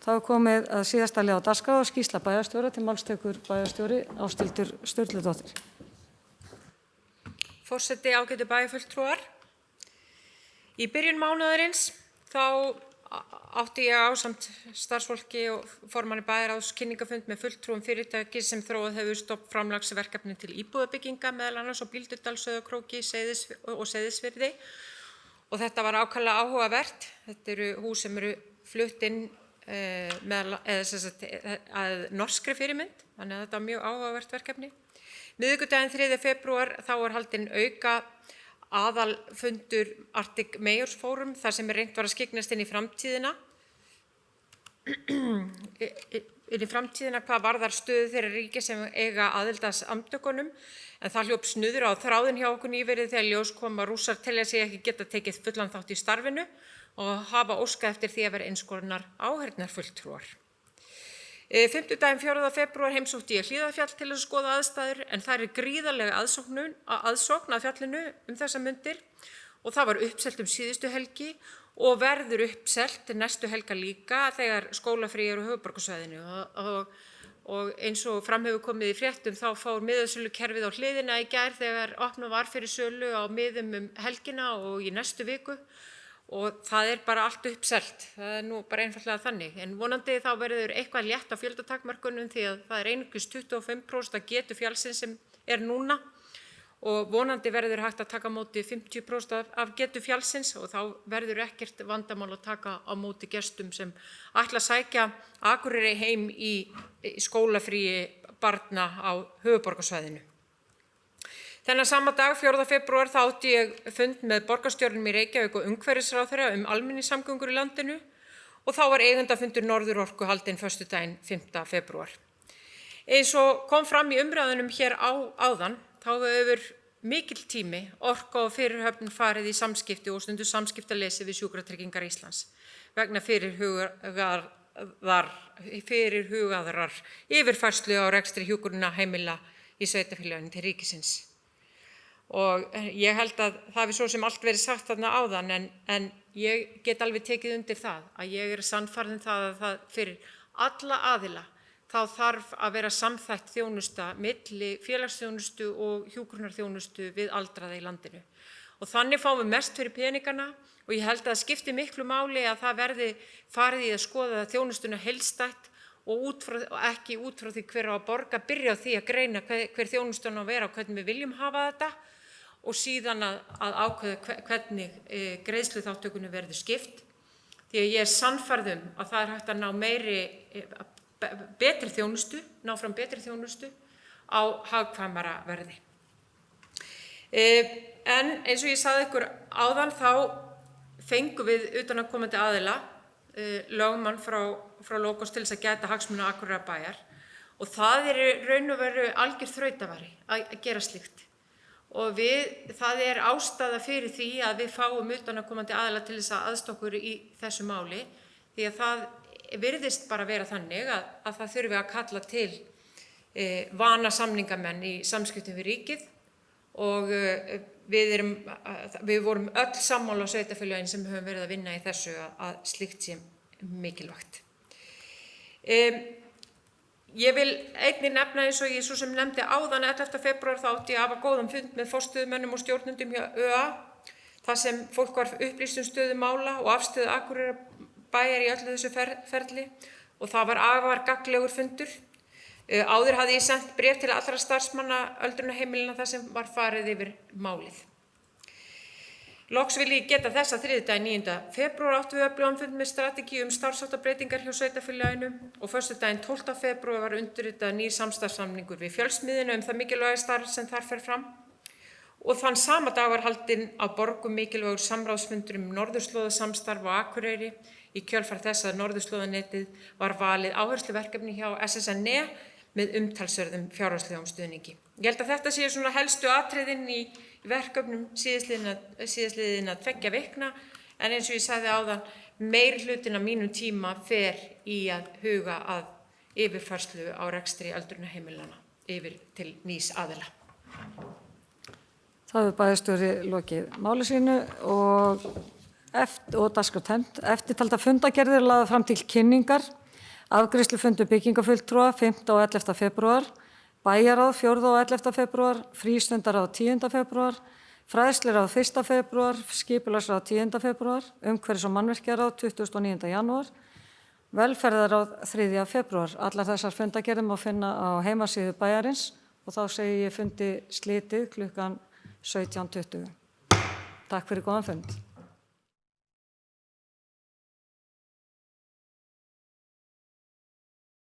Þá er komið að síðasta lið á dagskrá og skýrsla bæjarstjóra til málstekur bæjarstjóri Ásthildur Sturludóttir. Forseti, ágætu bæjarfulltrúar. Í byrjun mánaðarins þá átti ég ásamt starfsfólki og formanni bæjarráðs kynningafund með fulltrúum fyrirtæki sem þróað hefur stofnframlagsverkefni til íbúðabygginga meðal annars á Bíldudal, Sauðárkróki og Seyðisfirði. Og þetta var ákaflega áhugavert. Þetta eru hús sem eru flutt inn að norskri fyrirmynd, þannig að þetta var mjög áhugavert verkefni. Miðvikudaginn 3. febrúar þá var haldinn auka aðalfundur Arctic Mayors Forum þar sem reynt var að skyggnast inn í framtíðina. Hvað varðar stöðu þeirra ríkja sem eiga aðild að samtökunum, en það hljóp snuður á þráðinn hjá okkur nýverið þegar ljós kom að Rússar telja sig ekki geta tekið fullan þátt í starfinu og hafa óskað eftir því að vera eins konar áheyrnarfulltrúar. Fimmtudaginn 4. febrúar heimsótti ég Hlíðarfjall til að skoða aðstæður, en það er gríðarlega aðsókn að fjallinu þessa mundir og það var uppselt síðustu helgi og verður uppselt næstu helga líka þegar skólafrí eru á höfuðborgarsvæðinu og eins og fram hefur komið í fréttum þá fór miðasölukerfið á hliðina í gær þegar opnað var fyrir sölu á miðum helgina og í næstu viku. Og það er bara allt uppselt, það er nú bara einfaldlega þannig. En vonandi þá verður eitthvað létt á fjöldatakmörkunum því að það er einungis 25% af getu fjallsins sem er núna og vonandi verður hægt að taka á móti 50% af getu fjallsins og þá verður ekkert vandamál að taka á móti gestum sem ætla að sækja Akureyri heim í skólafríi barna á höfuðborgarsvæðinu. Þennan sama dag, 4. febrúar, þá átti ég fund með borgarstjóranum í Reykjavík og umhverfisráðherra almenningssamgöngur í landinu og þá var eigendafundur Norðurorku haldinn föstudaginn 5. febrúar. Eins og kom fram í umræðunum hér áðan, þá hefur mikill tími, orka og fyrirhöfn farið í samskipti og stundu samskiptaleysi við Sjúkratryggingar Íslands vegna fyrirhugaðrar yfirfærslu á rekstri hjúkrunarheimila í sveitarfélaginu til ríkisins. Og ég held að það hafi svo sem allt verið sagt þarna áðan en ég get alveg tekið undir það að ég er sannfærð það að það fyrir alla aðila þá þarf að vera samþætt þjónusta milli félagsþjónustu og hjúkrunarþjónustu við aldraða í landinu. Og þannig fáum við mest fyrir peningana og ég held að það skipti miklu máli að það verði farið í að skoða þjónustuna heildstætt og ekki út frá því hver á að borga, byrja á því að greina hver þjónustan á að vera og hvernig við viljum hafa þetta og síðan að ákveða hvernig greiðsluþátttökunni verður skipt. Því að ég er sannfærð að það er hægt að ná betri þjónustu, ná fram betri þjónustu á hagkvæmara verði. En eins og ég sagði ykkur áðan þá fengum við utanaðkomandi aðila lögmann frá Logos til þess að gæta hagsmuna Akureyrarbæjar og það er raun og veru algjör þrautavari að gera slíkt. Og það er ástæða fyrir því að við fáum utanaðkomandi aðila til þess að aðstoða okkur í þessu máli því að það virðist bara vera þannig að það þurfi að kalla til vana samningamenn í samskiptum við ríkið og við vorum öll sammála á sveitarfélögin sem höfum verið að vinna í þessu að slíkt sé mikilvægt. Ég vil einnig nefna eins og ég svo sem nefndi áðan 11. febrúar þá átti ég að hafa góðan fund með forstöðumönnum og stjórnendum hjá ÖA þar sem fólk var upplýst stöðu mála og afstöðu Akureyrarbæjar í öllu þessu ferli og það var afar gagnlegur fundur. Áður hafði ég sent bréf til allra starfsmanna öldrunarheimilina þar sem var farið yfir málið. Loks vil ég geta þess að þriðjudaginn 9. febrúar áttum við öflugan fund með strategíu starfsháttarbreytingar hjá sveitarfélaginu og föstudaginn 12. febrúar var undirritað nýr samstarfssamningur við Fjölsmiðjuna það mikilvæga starf sem þar fer fram. Og þann sama dag var haldinn á Borgum mikilvægur samráðsfundur norðurslóðasamstarf á Akureyri í kjölfar þess að norðurslóðanetið var valið áhersluverkefni hjá SSNE með umtalsverðum fjárhagslegum stuðningi. Ég held að þetta sé svona helstu atriðin í verkefnum síðastliðinna 2 vikna en eins og ég sagði áðan meiri hlutin af mínum tíma fer í að huga að yfirfærslu á rekstri öldrunarheimilanna yfir til nýs aðila. Það hefur bæjarstjóri lokið máli sínu og dagskrá tæmd. Eftirtalda fundargerðir lagðar fram til kynningar Afgreiðslufundur byggingafulltrúa 5. og 11. febrúar, bæjarráð 4. og 11. febrúar, frístundaráð 10. febrúar, fræðsluráð 1. febrúar, skipulagsráð 10. febrúar, umhverfis- og mannvirkjaráð 29. janúar, velferðaráð 3. febrúar. Allar þessar fundagerðir má finna á heimasíðu bæjarins og þá segi ég fundi slitið klukkan 17:20. Takk fyrir góðan fund.